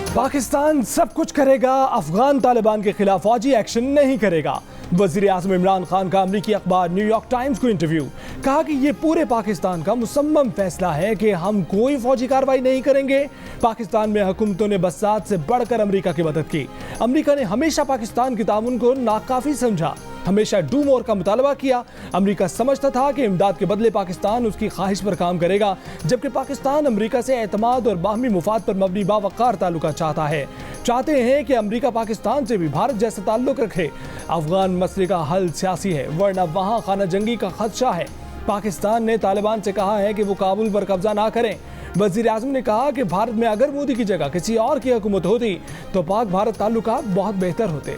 पाकिस्तान सब कुछ करेगा, अफगान तालिबान के खिलाफ फौजी एक्शन नहीं करेगा। वजीर आज़म इमरान खान का अमरीकी अखबार न्यूयॉर्क टाइम्स को इंटरव्यू। कहा कि ये पूरे पाकिस्तान का मुसम्मम फैसला है कि हम कोई फौजी कार्रवाई नहीं करेंगे। पाकिस्तान में हुकूमतों ने बसात से बढ़कर अमरीका की मदद की। अमरीका ने हमेशा पाकिस्तान के ताउन को नाकाफी समझा, हमेशा डू मोर का मुतालबा किया। अमरीका समझता था कि इमदाद के बदले पाकिस्तान उसकी ख्वाहिश पर काम करेगा, जबकि पाकिस्तान अमरीका से एतमाद और बाहमी मुफाद पर मबनी बावकार ताल्लुकात चाहते हैं कि अमरीका पाकिस्तान से भी भारत जैसा ताल्लुक रखे। अफगान मसले का हल सियासी है, वरना वहाँ खाना जंगी का खदशा है। पाकिस्तान ने तालिबान से कहा है कि वो काबुल पर कब्जा ना करें। वजीर आज़म ने कहा कि भारत में अगर मोदी की जगह किसी और की हुकूमत होती तो पाक भारत ताल्लुकात बहुत बेहतर होते।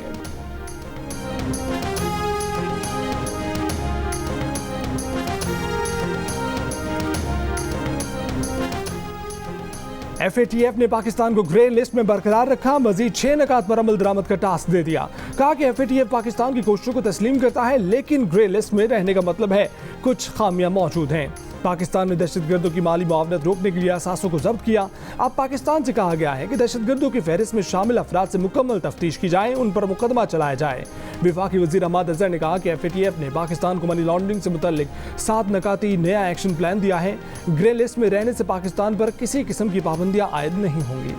FATF ने पाकिस्तान को ग्रे लिस्ट में बरकरार रखा, मजीद 6 नकात पर अमल दरामद का टास्क दे दिया। कहा कि FATF पाकिस्तान की कोशिशों को तस्लीम करता है, लेकिन ग्रे लिस्ट में रहने का मतलब है कुछ खामियां मौजूद हैं। पाकिस्तान ने दहशतगर्दों की माली मुआवनत रोकने के लिए असासों को जब्त किया। अब पाकिस्तान से कहा गया है कि दहशतगर्दों की फहरिस्त में शामिल अफराद से मुकम्मल तफ्तीश की जाए, उन पर मुकदमा चलाया जाए। वफाकी वजीर अहमद अजहर ने कहा कि FATF ने पाकिस्तान को मनी लॉन्ड्रिंग से मुतल्लिक 7 नकाती नया एक्शन प्लान दिया है। ग्रे लिस्ट में रहने से पाकिस्तान पर किसी किस्म की पाबंदियां आयद नहीं होंगी।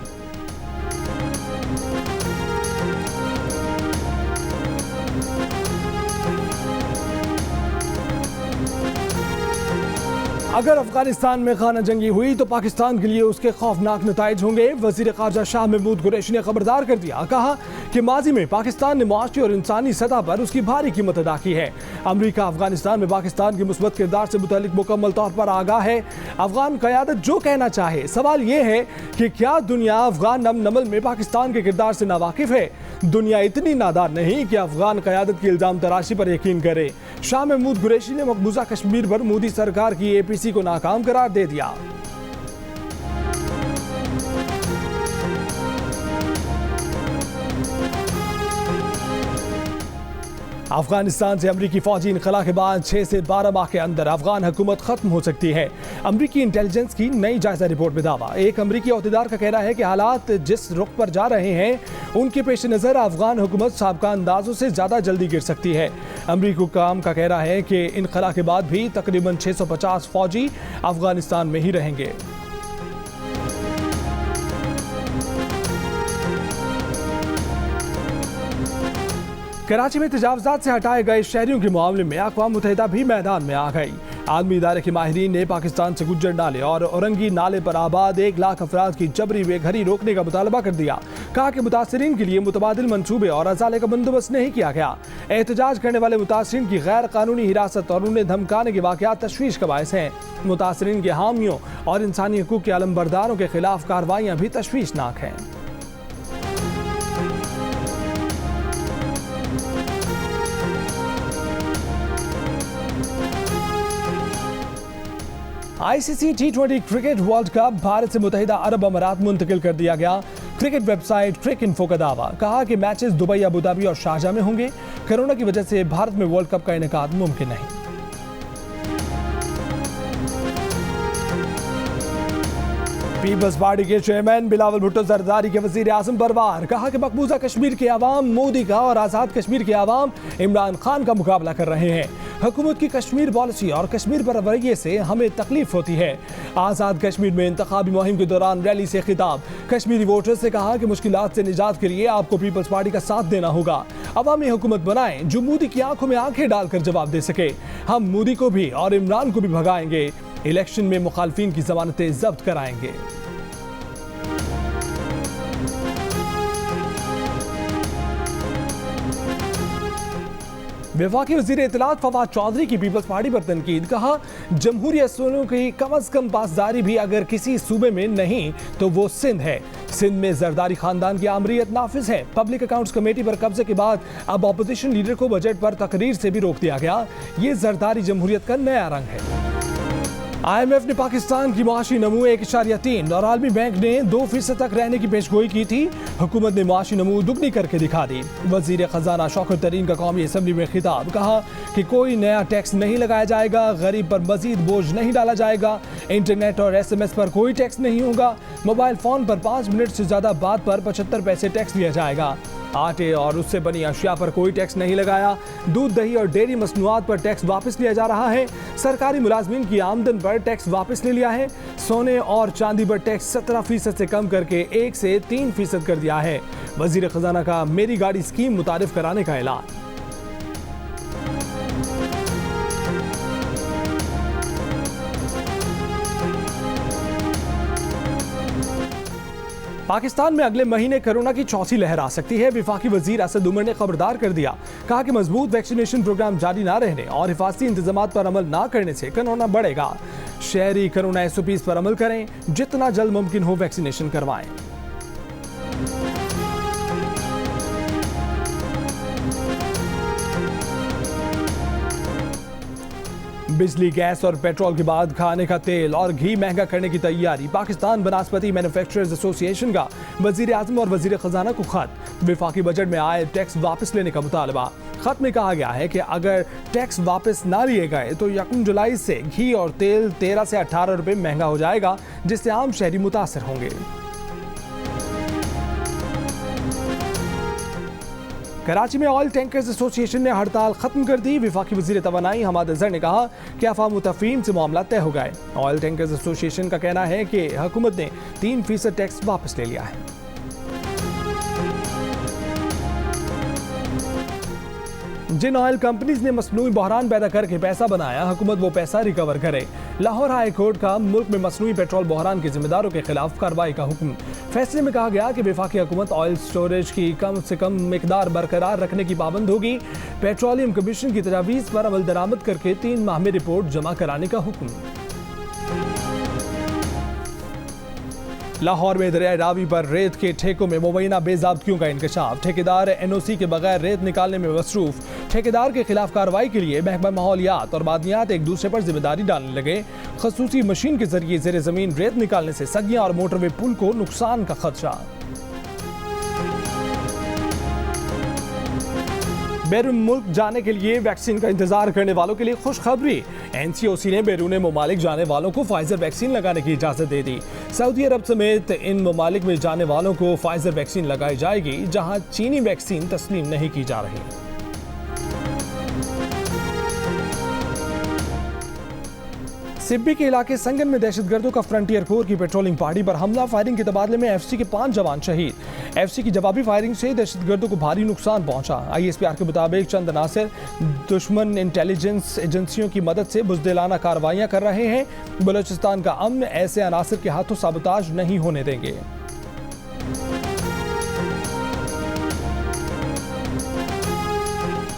अगर अफगानिस्तान में खाना जंगी हुई तो पाकिस्तान के लिए उसके खौफनाक नताइज होंगे। वजीर ख़ारजा शाह महमूद कुरैशी ने खबरदार कर दिया। कहा कि माजी में पाकिस्तान ने मुआशी और इंसानी सतह पर उसकी भारी कीमत अदा की है। अमरीका अफगानिस्तान में पाकिस्तान के मुस्बत किरदार से मुतल्लिक मुकम्मल तौर पर आगाह है। अफगान क़यादत जो कहना चाहे, सवाल यह है कि क्या दुनिया अफगान नमल में पाकिस्तान के किरदार से नावाकिफ है? दुनिया इतनी नादार नहीं कि अफगान क़यादत की इल्ज़ाम तराशी पर यकीन करे। शाह महमूद कुरैशी ने मकबूजा कश्मीर पर मोदी सरकार की APC को नाकाम करार दे दिया। अफगानिस्तान से अमरीकी फौजी इनखला के बाद 6 से 12 माह के अंदर अफगान हुकूमत खत्म हो सकती है। अमरीकी इंटेलिजेंस की नई जायजा रिपोर्ट में दावा। एक अमरीकी अहदेदार का कहना है कि हालात जिस रुख पर जा रहे हैं उनके पेश नज़र अफगान हुकूमत साबका अंदाजों से ज़्यादा जल्दी गिर सकती है। अमरीकी हुक्काम का कहना है कि इनखला के बाद भी तकरीबन 650 फौजी अफगानिस्तान में ही रहेंगे। कराची में तजावुज़ात से हटाए गए शहरियों के मामले में अक़वाम मुत्तहिदा भी मैदान में आ गई। आलमी इदारे के माहिरीन ने पाकिस्तान से गुज्जर नाले और औरंगी नाले पर आबाद 1 लाख अफराद की जबरी बेघरी रोकने का मुतालबा कर दिया। कहा कि मुतासिरीन के लिए मुतबादिल मनसूबे और अजाले का बंदोबस्त नहीं किया गया। एहतजाज करने वाले मुतासिरीन की गैर कानूनी हिरासत और उन्हें धमकाने के वाक़यात तशवीश का बायस हैं। मुतासिरीन के हामियों और इंसानी हकूक़ के अलमबरदारों के खिलाफ कार्रवाइयाँ भी तशवीशनाक हैं। ICC T20 cricket world cup Bharat से मुत्तहिदा अरब अमारात मुंतकिल कर दिया गया। क्रिकेट वेबसाइट क्रिकइंफो का दावा। कहा कि मैचेस दुबई, अबू धाबी और शारजाह में होंगे। कोरोना की वजह से भारत में वर्ल्ड कप का इनेकाद मुमकिन नहीं। पीपल्स पार्टी के चेयरमैन बिलावल भुट्टो जरदारी के वजीर आज़म पर वार। कहा कि मकबूजा कश्मीर के अवाम मोदी का और आज़ाद कश्मीर के अवाम इमरान खान का मुकाबला कर रहे हैं। हुकूमत की कश्मीर पॉलिसी और कश्मीर पर रवैये से हमें तकलीफ होती है। आज़ाद कश्मीर में इंतखाबी मुहिम के दौरान रैली से खिताब। कश्मीरी वोटर्स से कहा कि मुश्किलात से निजात के लिए आपको पीपल्स पार्टी का साथ देना होगा। अवामी हुकूमत बनाएं जो मोदी की आंखों में आंखें डालकर जवाब दे सके। हम मोदी को भी और इमरान को भी भगाएंगे। इलेक्शन में मुखालफिन की जमानतें जब्त कराएंगे। वफाकी वज़ीर इत्तलात फवाद चौधरी की पीपल्स पार्टी पर तनकीद। कहा जमहूरी असूलों की कम अज कम पासदारी भी अगर किसी सूबे में नहीं तो वो सिंध है। सिंध में जरदारी खानदान की आमरीत नाफिज है। पब्लिक अकाउंट्स कमेटी पर कब्जे के बाद अब अपोजिशन लीडर को बजट पर तकरीर से भी रोक दिया गया। ये जरदारी जमहूरियत का नया रंग है। IMF ने पाकिस्तान की मुआशी नमू 1.3 और आलमी बैंक ने 2% तक रहने की पेशगोई की थी। हुकूमत ने मुआशी नमू दुगनी करके दिखा दी। वजीर खजाना शौकत तरीन का कौमी असम्बली में खिताब, कहा कि कोई नया टैक्स नहीं लगाया जाएगा, गरीब पर मजीद बोझ नहीं डाला जाएगा, इंटरनेट और SMS पर कोई टैक्स नहीं होगा, मोबाइल फोन पर 5 मिनट से ज्यादा बात पर 75 पैसे टैक्स लिया जाएगा, आटे और उससे बनी अशिया पर कोई टैक्स नहीं लगाया, दूध दही और डेयरी मसनूआत पर टैक्स वापस लिया जा रहा है, सरकारी मुलाजमीन की आमदन पर टैक्स वापस ले लिया है, सोने और चांदी पर टैक्स 17% से कम करके 1 से 3% कर दिया है। वजीर खजाना का मेरी गाड़ी स्कीम मुतारिफ कराने का ऐलान। पाकिस्तान में अगले महीने कोरोना की चौथी लहर आ सकती है। वफाकी वजीर असद उमर ने खबरदार कर दिया, कहा कि मजबूत वैक्सीनेशन प्रोग्राम जारी ना रहने और हिफाजती इंतजाम पर अमल ना करने से कोरोना बढ़ेगा। शहरी कोरोना SOPs पर अमल करें, जितना जल्द मुमकिन हो वैक्सीनेशन करवाएं। बिजली, गैस और पेट्रोल के बाद खाने का तेल और घी महंगा करने की तैयारी। पाकिस्तान बनास्पति मैन्युफैक्चरर्स एसोसिएशन का वजीर आजम और वजीर खजाना को खत। वफाकी बजट में आए टैक्स वापस लेने का मुतालबा। खत में कहा गया है कि अगर टैक्स वापस ना लिए गए तो 1 जुलाई से घी और तेल 13 से 18 रुपए महंगा हो जाएगा, जिससे आम शहरी मुतासर होंगे। कराची में ऑयल टैंकर्स एसोसिएशन ने हड़ताल खत्म कर दी। वफाकी वजीर तवानाई हमाद अजहर ने कहा कि अफवाह तफहीम से मामला तय हो गए। ऑयल टैंकर्स एसोसिएशन का कहना है कि हुकूमत ने 3% टैक्स वापस ले लिया है। जिन ऑयल कंपनीज ने मसनूई बहरान पैदा करके पैसा बनाया, हुकूमत वो पैसा रिकवर करे। लाहौर हाई कोर्ट का मुल्क में मसनूई पेट्रोल बहरान के जिम्मेदारों के खिलाफ कार्रवाई का हुक्म। फैसले में कहा गया कि वफाकी हुकूमत ऑयल स्टोरेज की कम से कम मिकदार बरकरार रखने की पाबंद होगी। पेट्रोलियम कमीशन की तजावीज़ पर अमल दरामद करके 3 माह में रिपोर्ट जमा कराने का हुक्म। लाहौर में दरिया रावी पर रेत के ठेकों में मुबैना बेज़ाब्तियों का इंकशाफ। ठेकेदार NOC के बगैर रेत निकालने में मसरूफ। ठेकेदार के खिलाफ कार्रवाई के लिए महकमा माहौलियात और मादनियात एक दूसरे पर जिम्मेदारी डालने लगे। खसूसी मशीन के जरिए ज़ेर ज़मीन रेत निकालने से सगियां और मोटरवे पुल को नुकसान का खदशा। बैरून मुल्क जाने के लिए वैक्सीन का इंतजार करने वालों के लिए खुशखबरी। NCOC ने बैरून ममालिक जाने वालों को फाइजर वैक्सीन लगाने की इजाजत दे दी। सऊदी अरब समेत इन ममालिक में जाने वालों को फाइजर वैक्सीन लगाई जाएगी, जहां चीनी वैक्सीन तस्लीम नहीं की जा रही। सिब्बी के इलाके संगन में दहशतगर्दों का फ्रंटियर कोर की पेट्रोलिंग पार्टी पर हमला। फायरिंग के तबादले में FC के 5 जवान शहीद। FC की जवाबी फायरिंग से दहशतगर्दों को भारी नुकसान पहुंचा। ISPR के मुताबिक चंद अनासर दुश्मन इंटेलिजेंस एजेंसियों की मदद से बुज़दिलाना कार्रवाइयां कर रहे हैं। बलूचिस्तान का अमन ऐसे अनासर के हाथों साबोताज नहीं होने देंगे।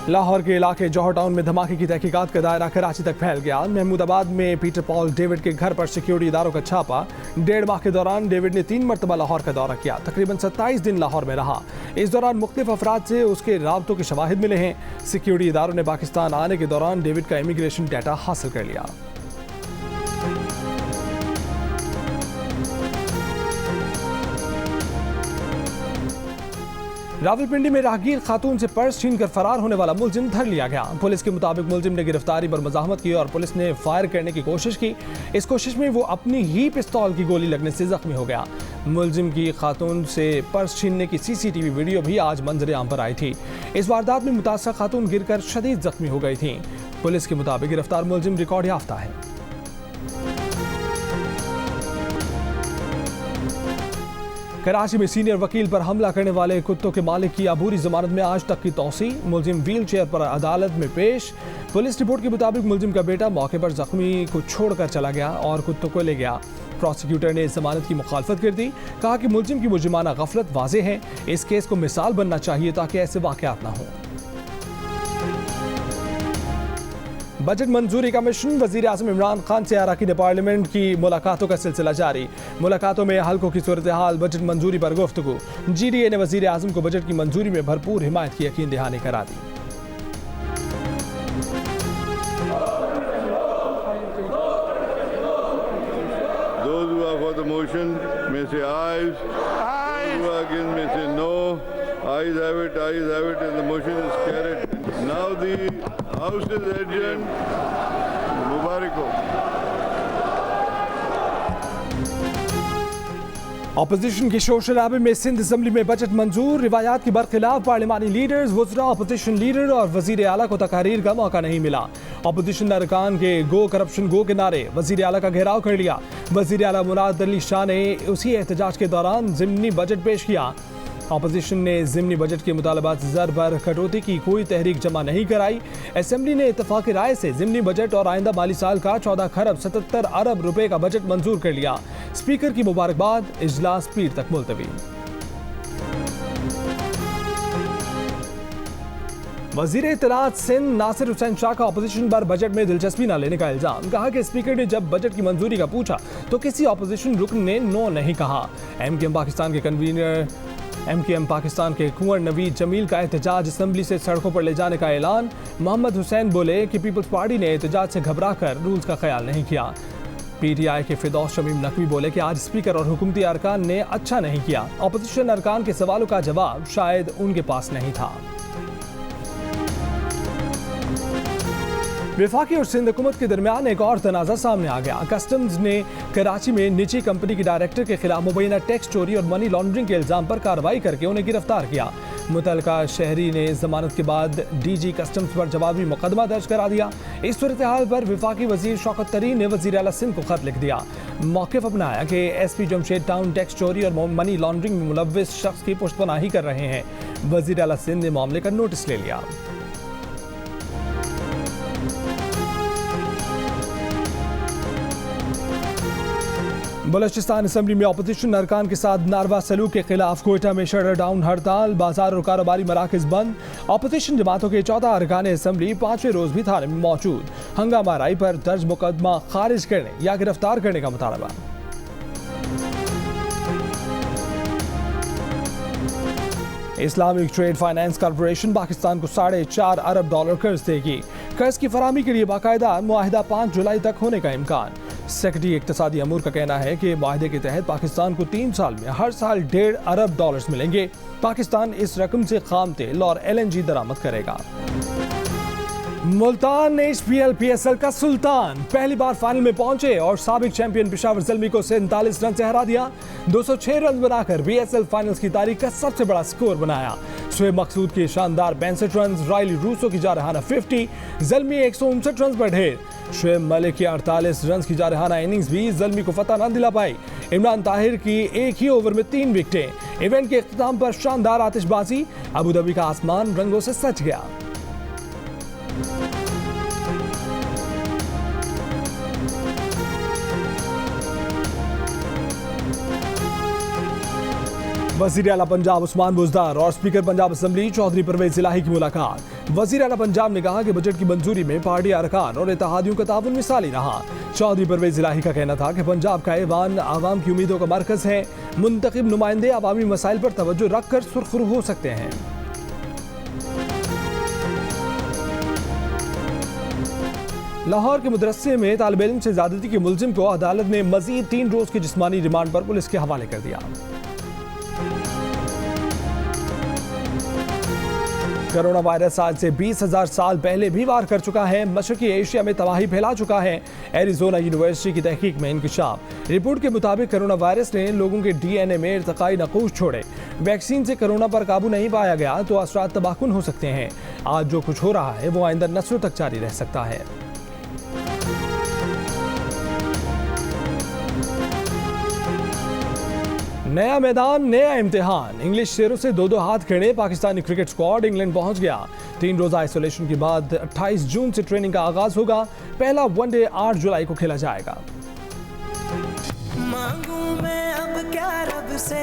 लाहौर के इलाके जौहर टाउन में धमाके की तहकीकात का दायरा कराची तक फैल गया। महमूदाबाद में पीटर पॉल डेविड के घर पर सिक्योरिटी इदारों का छापा। 1.5 माह के दौरान डेविड ने 3 मरतबा लाहौर का दौरा किया। तकरीबन 27 दिन लाहौर में रहा। इस दौरान मुख्तलिफ अफराद से उसके राबतों के शवाहिद मिले हैं। सिक्योरिटी इदारों ने पाकिस्तान आने के दौरान डेविड का इमिग्रेशन डाटा हासिल कर लिया। रावलपिंडी में राहगीर खातून से पर्स छीनकर फरार होने वाला मुलजिम धर लिया गया। पुलिस के मुताबिक मुलजिम ने गिरफ्तारी पर मज़ाहमत की और पुलिस ने फायर करने की कोशिश की। इस कोशिश में वो अपनी ही पिस्तौल की गोली लगने से जख्मी हो गया। मुलजिम की खातून से पर्स छीनने की CCTV वीडियो भी आज मंजर आम पर आई थी। इस वारदात में मुतासरा खातून गिरकर शदीद जख्मी हो गई थी। पुलिस के मुताबिक गिरफ्तार मुलजिम रिकॉर्ड याफ्ता है। कराची में सीनियर वकील पर हमला करने वाले कुत्तों के मालिक की अबूरी जमानत में आज तक की तौसी। मुलजिम व्हील चेयर पर अदालत में पेश। पुलिस रिपोर्ट के मुताबिक मुलजिम का बेटा मौके पर जख्मी को छोड़कर चला गया और कुत्तों को ले गया। प्रोसिक्यूटर ने इस जमानत की मुखालफत कर दी। कहा कि मुलजिम की मुजरिमाना गफलत वाज़ेह है। इस केस को मिसाल बनना चाहिए ताकि ऐसे वाक़यात ना हों। बजट मंजूरी कमीशन। वजीर आज़म इमरान खान से अरकान पार्लियामेंट की मुलाकातों का सिलसिला जारी। मुलाकातों में हल्कों की सूरत हाल, बजट मंजूरी पर गुफ्तगू। GDA ने वजीर आज़म को बजट की मंजूरी में भरपूर हिमायत की यकीन दहानी करा दी। motion may say ayes. Who are against may say no. Ayes have it, and the motion is carried. Now the House is adjourned. Mubarak ho. Opposition के शोर शराबे में सिंध असम्बली में बजट मंजूर, रिवायात की बरखिलाफ पार्लिमानी लीडर्स, वज़रा, अपोजिशन लीडर और वज़ीर आला को तकारीर का मौका नहीं मिला। अपोजिशन अरकान के गो करप्शन गो के नारे, वज़ीर आला का घेराव कर लिया। वज़ीर आला मुराद अली शाह ने उसी एहतजाज के दौरान ज़िमनी बजट पेश किया। अपोजिशन ने ज़िमनी बजट के मुतालबात ज़र पर कटौती की कोई तहरीक जमा नहीं कराई। असेंबली ने इत्तफाक़ी राय से ज़िमनी बजट और आइंदा माली साल का 14 खरब 77 अरब रुपए का बजट मंजूर कर लिया। स्पीकर की मुबारकबाद, इजलास पीर तक मुलतवी। वज़ीर इत्तलात सिंध नासिर हुसैन शाह का अपोजिशन पर बजट में दिलचस्पी न लेने का इल्जाम। कहा कि स्पीकर ने जब बजट की मंजूरी का पूछा तो किसी अपोजिशन रुकन ने नो नहीं कहा। एमकेएम पाकिस्तान के कन्वीनर एमकेएम पाकिस्तान के कुंवर नवीद जमील का एहतजाज असम्बली से सड़कों पर ले जाने का ऐलान। मोहम्मद हुसैन बोले कि पीपल्स पार्टी ने एहतजाज से घबराकर रूल्स का ख्याल नहीं किया। पीटीआई के फिरदौस शमीम नकवी बोले कि आज स्पीकर और हुकूमती अरकान ने अच्छा नहीं किया। अपोजिशन अरकान के सवालों का जवाब शायद उनके पास नहीं था। वफाकी और सिंध हुकूमत के दरमियान एक और तनाज़ा सामने आ गया। कस्टम्स ने कराची में निजी कंपनी के डायरेक्टर के खिलाफ मुबैना टैक्स चोरी और मनी लॉन्ड्रिंग के इल्ज़ाम पर कार्रवाई करके उन्हें गिरफ्तार किया। मुतल्लिका शहरी ने जमानत के बाद डीजी कस्टम्स पर जवाबी मुकदमा दर्ज करा दिया। इस सूरत हाल पर वफाकी वजीर शौकत तरीन ने वज़ीर आला सिंध को खत लिख दिया। मौक़िफ़ अपनाया कि एसपी जमशेद टाउन टैक्स चोरी और मनी लॉन्ड्रिंग में मुलव्विस शख्स की पुश्तपनाही कर रहे हैं। वज़ीर आला सिंध ने मामले का नोटिस ले लिया। बलोचिस्तान असम्बली में अपोजिशन अरकान के साथ नारवा सलूक के खिलाफ कोयटा में शटर डाउन हड़ताल, बाजार और कारोबारी मराकज बंद। अपोजिशन जमातों के 14 अरकान असम्बली 5वें रोज भी थाने में मौजूद। हंगामा राई पर दर्ज मुकदमा खारिज करने या गिरफ्तार करने का मुतालबा। Islamic trade finance corporation Pakistan को $4.5 अरब कर्ज देगी। कर्ज की फराहमी के लिए बाकायदा मुआहिदा 5 जुलाई तक होने का इम्कान। सेक्रेटरी इक्तसादी अमूर का कहना है कि मुआहिदे के तहत पाकिस्तान को 3 साल में हर साल $1.5 अरब मिलेंगे। पाकिस्तान इस रकम से खाम तेल और LNG दरामद करेगा। मुल्तान HPL PSL का सुल्तान पहली बार फाइनल में पहुंचे और साबिक चैंपियन पेशावर ज़ल्मी को 47 रन से हरा दिया। 206 रन बनाकर BSL फाइनल्स की तारीख का सबसे बड़ा स्कोर बनाया। शुएब मकसूद के शानदार 62 रन, रायली रूसो की जारहाना 50, ज़ल्मी 159 रन पर ढेर। शुएब मलिक की 48 रन की जारहाना इनिंग्स भी ज़ल्मी को फतह न दिला पाई। इमरान ताहिर की एक ही ओवर में 3 विकेटें। इवेंट के इख्तिताम पर शानदार आतिशबाजी, अबू धाबी का आसमान रंगों से सज गया। वज़ीर आला पंजाब उस्मान बुज़दार और स्पीकर पंजाब असम्बली चौधरी परवेज़ इलाही की मुलाकात। वज़ीर आला पंजाब ने कहा कि बजट की मंजूरी में पार्टी अरकान और इत्तेहादियों का ताउन मिसाली रहा। चौधरी परवेज़ इलाही का कहना था कि पंजाब का ऐवान आवाम की उम्मीदों का मरकज़ है। मुंतखब नुमाइंदे अवामी मसाइल पर तवज्जो रखकर सुरखरू हो सकते हैं। लाहौर के मदरसे में तालिब इल्म से ज़्यादती के मुलजिम को अदालत ने मज़ीद 3 रोज़ की जिस्मानी रिमांड पर पुलिस के हवाले कर दिया। कोरोना वायरस आज से 20,000 साल पहले भी वार कर चुका है। मशरकी एशिया में तबाही फैला चुका है। एरिजोना यूनिवर्सिटी की तहकीक में इंकशाफ। रिपोर्ट के मुताबिक कोरोना वायरस ने लोगों के DNA में इर्तकाई नकूश छोड़े। वैक्सीन से कोरोना पर काबू नहीं पाया गया तो असरात तबाहकुन हो सकते हैं। आज जो कुछ हो रहा है वो आइंदा नस्लों तक जारी रह सकता है। नया मैदान, नया इम्तिहान। इंग्लिश शेरों से 2-2 हाथ खड़े पाकिस्तानी क्रिकेट स्क्वाड इंग्लैंड पहुंच गया। 3 रोजा आइसोलेशन के बाद 28 जून से ट्रेनिंग का आगाज होगा। पहला वनडे 8 जुलाई को खेला जाएगा। मांगू मैं अब क्या रब से,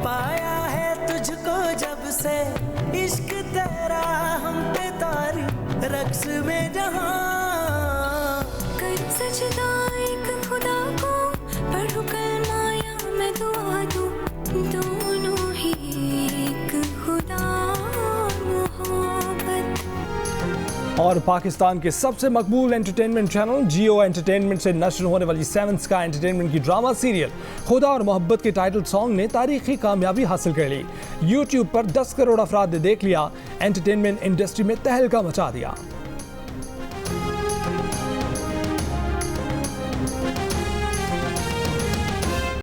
पाया है तुझको जब से, इश्क तेरा हम पे तारी रक्स में जहां कर सजदा एक खुदा को, पढ़ू कलमा या मैं दुआ दूं, दोनों ही एक खुदा मोहब्बत। और पाकिस्तान के सबसे मकबूल एंटरटेनमेंट चैनल जियो एंटरटेनमेंट से नश्र होने वाली 7 स्काई एंटरटेनमेंट की ड्रामा सीरियल खुदा और मोहब्बत के टाइटल सॉन्ग ने तारीखी कामयाबी हासिल कर ली। YouTube पर 10 करोड़ अफराद ने देख लिया, एंटरटेनमेंट इंडस्ट्री में तहलका मचा दिया।